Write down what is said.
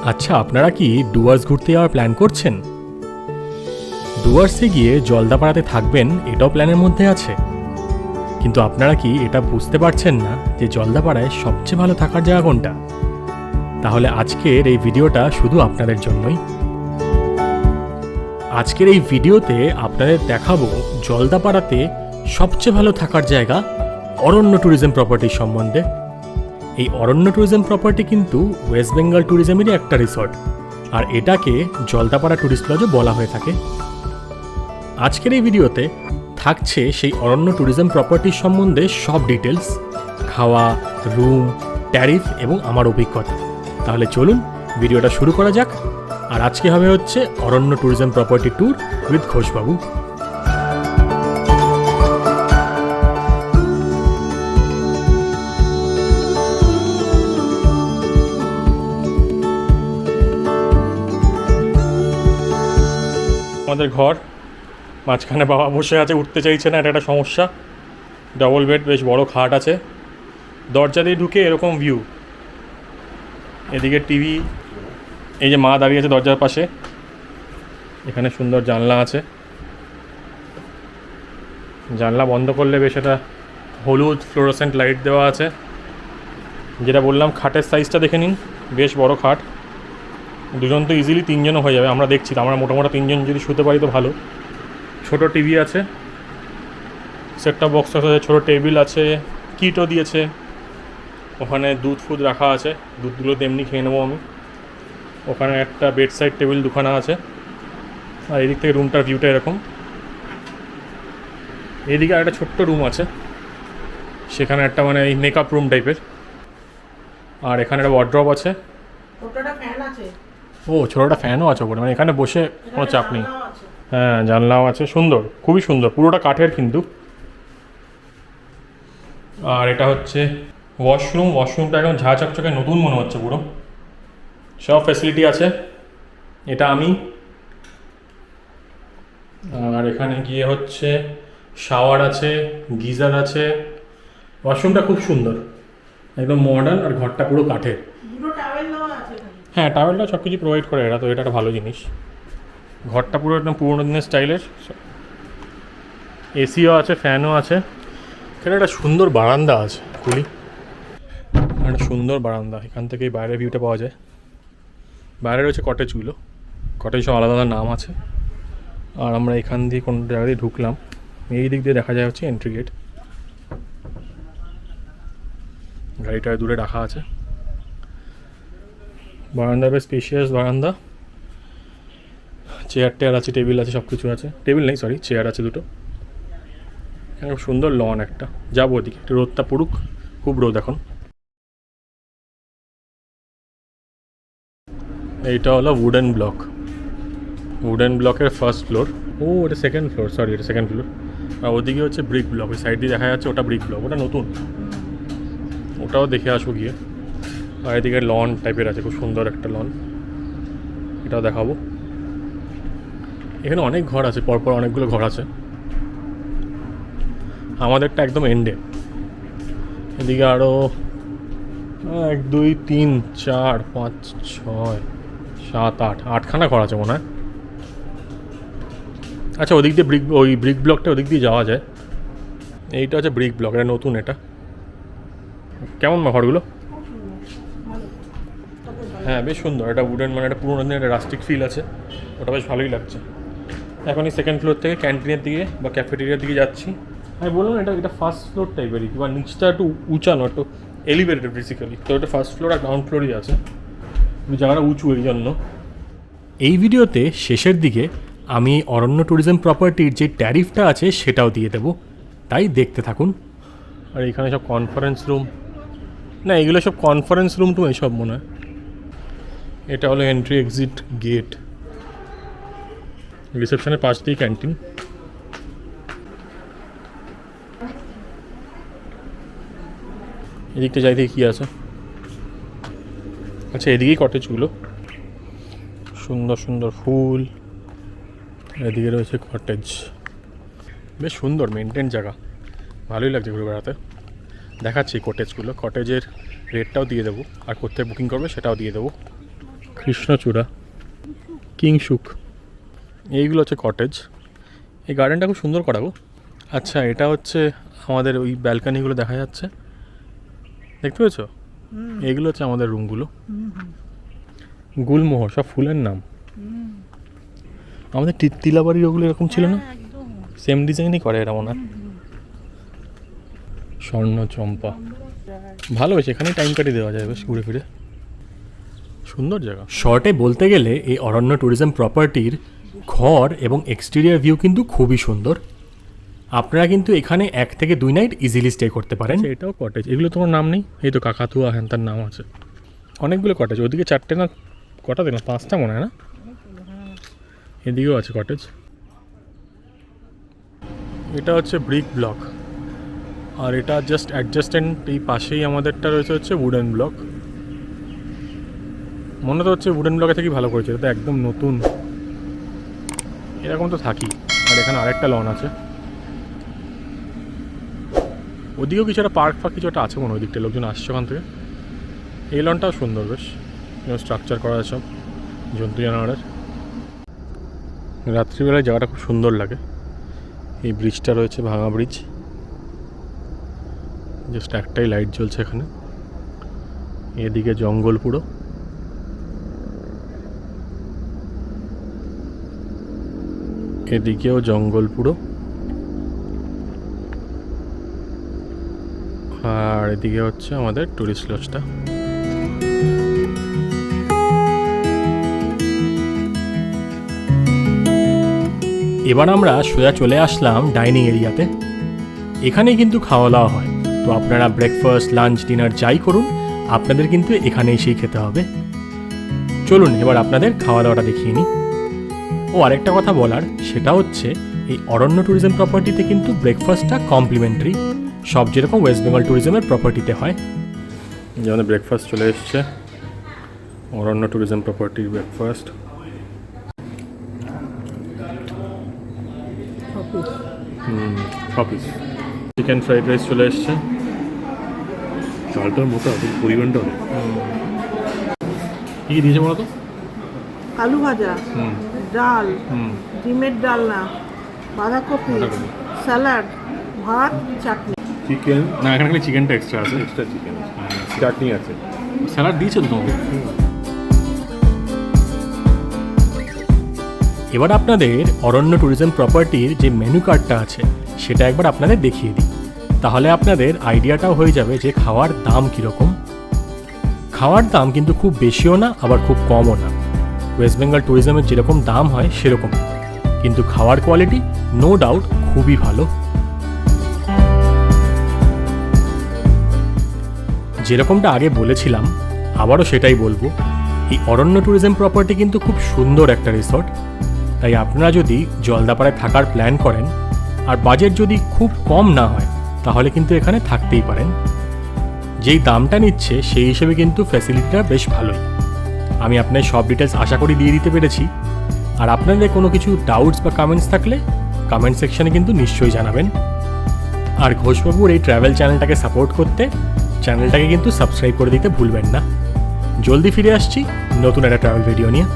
আচ্ছা, আপনারা কি ডুয়ার্স ঘুরতে যাওয়ার প্ল্যান করছেন? ডুয়ার্সে গিয়ে জলদাপাড়াতে থাকবেন এটাও প্ল্যানের মধ্যে আছে, কিন্তু আপনারা কি এটা বুঝতে পারছেন না যে জলদাপাড়ায় সবচেয়ে ভালো থাকার জায়গা কোনটা? তাহলে আজকের এই ভিডিওটা শুধু আপনাদের জন্যই। আজকের এই ভিডিওতে আপনাদের দেখাবো জলদাপাড়াতে সবচেয়ে ভালো থাকার জায়গা অরণ্য ট্যুরিজম প্রপার্টির সম্বন্ধে। এই অরণ্য ট্যুরিজম প্রপার্টি কিন্তু ওয়েস্ট বেঙ্গল ট্যুরিজমেরই একটা রিসর্ট, আর এটাকে জলদাপাড়া ট্যুরিস্ট লজও বলা হয়ে থাকে। আজকের এই ভিডিওতে থাকছে সেই অরণ্য ট্যুরিজম প্রপার্টির সম্বন্ধে সব ডিটেলস, খাওয়া, রুম, ট্যারিফ এবং আমার অভিজ্ঞতা। তাহলে চলুন ভিডিওটা শুরু করা যাক। আর আজকে হবে হচ্ছে অরণ্য ট্যুরিজম প্রপার্টি ট্যুর উইথ ঘোষবাবু। আমাদের ঘর, মাঝখানে বাবা বসে আছে, উঠতে চাইছে না, এটা একটা সমস্যা। ডবল বেড, বেশ বড় খাট আছে। দরজা দিয়ে ঢুকে এরকম ভিউ, এদিকে টিভি, এই যে মা দাঁড়িয়ে আছে দরজার পাশে, এখানে সুন্দর জানলা আছে। জানলা বন্ধ করলে বেশ একটা হলুদ ফ্লোরোসেন্ট লাইট দেওয়া আছে। যেটা বললাম, খাটের সাইজটা দেখে নিন, বেশ বড় খাট। দুজন তো ইজিলি তিনজনও হয়ে যাবে, আমরা দেখছি। আমরা মোটামুটি তিনজন যদি শুতে পারি তো ভালো। ছোট টিভি আছে, সেটটপ বক্স আছে, ছোটো টেবিল আছে, কিটও দিয়েছে। ওখানে দুধ ফুদ রাখা আছে, দুধগুলো তেমনি খেয়ে নেবো আমি। ওখানে একটা বেড সাইড টেবিল দুখানা আছে। আর এদিক থেকে রুমটার ভিউটা এরকম। এদিকে আর একটা ছোট্ট রুম আছে, সেখানে একটা মানে এই মেকআপ রুম টাইপের। আর এখানে একটা ওয়ার্ড্রপ আছে। ও, ছোটোটা ফ্যানও আছে ওপরে, মানে এখানে বসে কোনো চাপ নেই। হ্যাঁ, জানলাও আছে, সুন্দর, খুবই সুন্দর, পুরোটা কাঠের কিন্তু। আর এটা হচ্ছে ওয়াশরুম। ওয়াশরুমটা একদম ঝাঁ চকচকে নতুন মনে হচ্ছে পুরো, সব ফ্যাসিলিটি আছে। এটা আমি। আর এখানে গিয়ে হচ্ছে শাওয়ার আছে, গিজার আছে। ওয়াশরুমটা খুব সুন্দর, একদম মডার্ন, আর ঘরটা পুরো কাঠের। হ্যাঁ, টাওয়েলটা সব কিছু প্রোভাইড করে এরা, তো এটা একটা ভালো জিনিস। ঘরটা পুরো একদম পুরোনো দিনের স্টাইলের। এসিও আছে, ফ্যানও আছে। এখানে একটা সুন্দর বারান্দা আছে, খুলি। একটা সুন্দর বারান্দা, এখান থেকেই বাইরের ভিউটা পাওয়া যায়। বাইরে রয়েছে কটেজগুলো, কটেজ সব আলাদা আলাদা নাম আছে। আর আমরা এখান দিয়ে কোনো জায়গা দিয়ে ঢুকলাম, এই দিক দিয়ে দেখা যায় হচ্ছে এন্ট্রি গেট। গাড়িটা দূরে রাখা আছে। বারান্দা বেশ স্পেশিয়াস বারান্দা। চেয়ার টেয়ার আছে, টেবিল আছে, সব কিছু আছে। টেবিল নেই, সরি, চেয়ার আছে দুটো। এখানে খুব সুন্দর লন একটা। যাবো ওদিকে, একটু রোদটা পড়ুক, খুব রোদ এখন। এইটা হলো উডেন ব্লক, উডেন ব্লকের ফার্স্ট ফ্লোর। ও, এটা সেকেন্ড ফ্লোর, সরি, এটা সেকেন্ড ফ্লোর। আর ওদিকে হচ্ছে ব্রিক ব্লক, ওই সাইড দিয়ে দেখা যাচ্ছে, ওটা ব্রিক ব্লক, ওটা নতুন। ওটাও দেখে আসবো গিয়ে। আর এদিকে লন টাইপের আছে, খুব সুন্দর একটা লন, এটাও দেখাবো। এখানে অনেক ঘর আছে, পরপর অনেকগুলো ঘর আছে। আমাদেরটা একদম এন্ডে। এদিকে আরও 1 2 3 4 5 6 7 8 8খানা ঘর আছে মনে হয়। আচ্ছা, ওদিক দিয়ে ওই ব্রিক ব্লকটা ওদিক দিয়ে যাওয়া যায়। এইটা হচ্ছে ব্রিক ব্লক, এটা নতুন। এটা কেমন ঘরগুলো? হ্যাঁ, বেশ সুন্দর। এটা উডেন, মানে একটা পুরোনো দিনের একটা রাস্টিক ফিল আছে, ওটা বেশ ভালোই লাগছে। এখন এই সেকেন্ড ফ্লোর থেকে ক্যান্টিনের দিকে বা ক্যাফেটেরিয়ার দিকে যাচ্ছি। আমি বললাম এটা ফার্স্ট ফ্লোর টাইপেরই, বা নিচটা একটু উঁচানো, একটু এলিভেটেড বেসিক্যালি। তো এটা ফার্স্ট ফ্লোর আর গ্রাউন্ড ফ্লোরই আছে, জায়গাটা উঁচু, এই জন্য। এই ভিডিওতে শেষের দিকে আমি অরণ্য ট্যুরিজম প্রপার্টির যে ট্যারিফটা আছে সেটাও দিয়ে দেবো, তাই দেখতে থাকুন। আর এখানে সব কনফারেন্স রুম, না এগুলো সব কনফারেন্স রুম টুম এইসব মনে হয়। এটা হলো এন্ট্রি এক্সিট গেট। রিসেপশনের পাশ দিয়ে ক্যান্টিন। এদিকটা যাই দেখি কী আছে। আচ্ছা, এদিকেই কটেজগুলো, সুন্দর সুন্দর ফুল। এদিকে রয়েছে কটেজ, বেশ সুন্দর মেনটেন জায়গা, ভালোই লাগছে ঘুরে বেড়াতে। দেখাচ্ছি কটেজগুলো, কটেজের রেটটাও দিয়ে দেবো, আর কোথায় বুকিং করবে সেটাও দিয়ে দেবো। কৃষ্ণচূড়া, কিংসুক, এইগুলো হচ্ছে কটেজ। এই গার্ডেনটা খুব সুন্দর করা গো। আচ্ছা, এটা হচ্ছে আমাদের ওই ব্যালকানিগুলো দেখা যাচ্ছে, দেখতে পেয়েছো? এইগুলো হচ্ছে আমাদের রুমগুলো। গুলমোহর, সব ফুলের নাম। আমাদের তিলাবাড়ির ওগুলো এরকম ছিল না? সেম ডিজাইনই করে এরা মনে হয়। স্বর্ণ চম্পা, ভালো বেশ, এখানেই টাইম কাটিয়ে দেওয়া যায় বেশ ঘুরে ফিরে, সুন্দর জায়গা। শর্টে বলতে গেলে এই অরণ্য ট্যুরিজম প্রপার্টির ঘর এবং এক্সটেরিয়ার ভিউ কিন্তু খুবই সুন্দর। আপনারা কিন্তু এখানে 1 থেকে 2 নাইট ইজিলি স্টে করতে পারেন। এটাও কটেজ, এগুলো তোমার নাম নেই? এই তো কাকাতুয়া, হ্যাঁ তার নাম আছে। অনেকগুলো কটেজ, ওদিকে 4টে না কটা দিলাম, 5টা মনে হয় না? এদিকেও আছে কটেজ। এটা হচ্ছে ব্রিক ব্লক, আর এটা জাস্ট অ্যাডজাস্টেন্ট, এই পাশেই আমাদেরটা রয়েছে হচ্ছে উডেন ব্লক। মনে তো হচ্ছে উডেন ব্লকে থেকেই ভালো করেছে, এটা একদম নতুন, এরকম তো থাকি। আর এখানে আরেকটা লন আছে, ওদিকেও কিছু একটা পার্ক ফার্ক কিছু একটা আছে মনে, ওই দিকটা লোকজন আসছে ওখান থেকে। এই লনটাও সুন্দর বেশ, স্ট্রাকচার করা সব জন্তু জানোয়ারের। রাত্রিবেলায় জায়গাটা খুব সুন্দর লাগে। এই ব্রিজটা রয়েছে, ভাঙা ব্রিজ, জাস্ট একটাই লাইট জ্বলছে এখানে। এদিকে জঙ্গল পুরো, এদিকেও জঙ্গল পুরো, আর এদিকে হচ্ছে আমাদের টুরিস্ট লজটা। এবার আমরা সোজা চলে আসলাম ডাইনিং এরিয়াতে। এখানে কিন্তু খাওয়া দাওয়া হয়, তো আপনারা ব্রেকফাস্ট, লাঞ্চ, ডিনার যাই করুন, আপনাদের কিন্তু এখানে এসেই খেতে হবে। চলুন এবার আপনাদের খাওয়া দাওয়াটা দেখিয়ে নিই। ও আরেকটা কথা বলার, সেটা হচ্ছে এই অরণ্য ট্যুরিজম প্রপার্টিতে কিন্তু ব্রেকফাস্টটা কমপ্লিমেন্টারি, সব যেরকম ওয়েস্ট বেঙ্গল ট্যুরিজমের প্রপার্টিতে হয়। যেমন ব্রেকফাস্ট চলে এসছে, অরণ্য ট্যুরিজম প্রপার্টির breakfast. Office chicken fried rice চলে এসছে, চালটার মোটা, পরিমাণটা অনেক। কী দিয়েছে বলো তো? আলু ভাজা, ডাল, ডিমের ডালনা, বাঁধাকপি, স্যালাড, ভাত, চাটনি। চিকেন না, এখানে খালি চিকেনটা এক্সট্রা আছে, এক্সট্রা চিকেন, চাটনি আছে। স্যালাড দিয়েছে তো তোমাকে? এবার আপনাদের অরণ্য ট্যুরিজম প্রপার্টির যে মেনু কার্ডটা আছে সেটা একবার আপনাদের দেখিয়ে দিই, তাহলে আপনাদের আইডিয়াটাও হয়ে যাবে যে খাওয়ার দাম কীরকম। খাওয়ার দাম কিন্তু খুব বেশিও না, আবার খুব কমও না। ওয়েস্ট বেঙ্গল ট্যুরিজমের যেরকম দাম হয় সেরকম, কিন্তু খাওয়ার কোয়ালিটি নো ডাউট খুবই ভালো। যেরকমটা আগে বলেছিলাম, আবারও সেটাই বলবো, এই অরণ্য ট্যুরিজম প্রপার্টি কিন্তু খুব সুন্দর একটা রিসর্ট। তাই আপনারা যদি জলদাপাড়ায় থাকার প্ল্যান করেন, আর বাজেট যদি খুব কম না হয়, তাহলে কিন্তু এখানে থাকতেই পারেন। যেই দামটা নিচ্ছে সেই হিসেবে কিন্তু ফ্যাসিলিটিটা বেশ ভালোই। আমি আপনার সব ডিটেলস আশা করি দিয়ে দিতে পেরেছি। আর আপনাদের কোনো কিছু ডাউটস বা কমেন্টস থাকলে কমেন্ট সেকশনে কিন্তু নিশ্চয়ই জানাবেন। আর ঘোষবাবুর এই ট্রাভেল চ্যানেলটাকে সাপোর্ট করতে চ্যানেলটাকে কিন্তু সাবস্ক্রাইব করে দিতে ভুলবেন না। জলদি ফিরে আসছি নতুন একটা ট্রাভেল ভিডিও নিয়ে।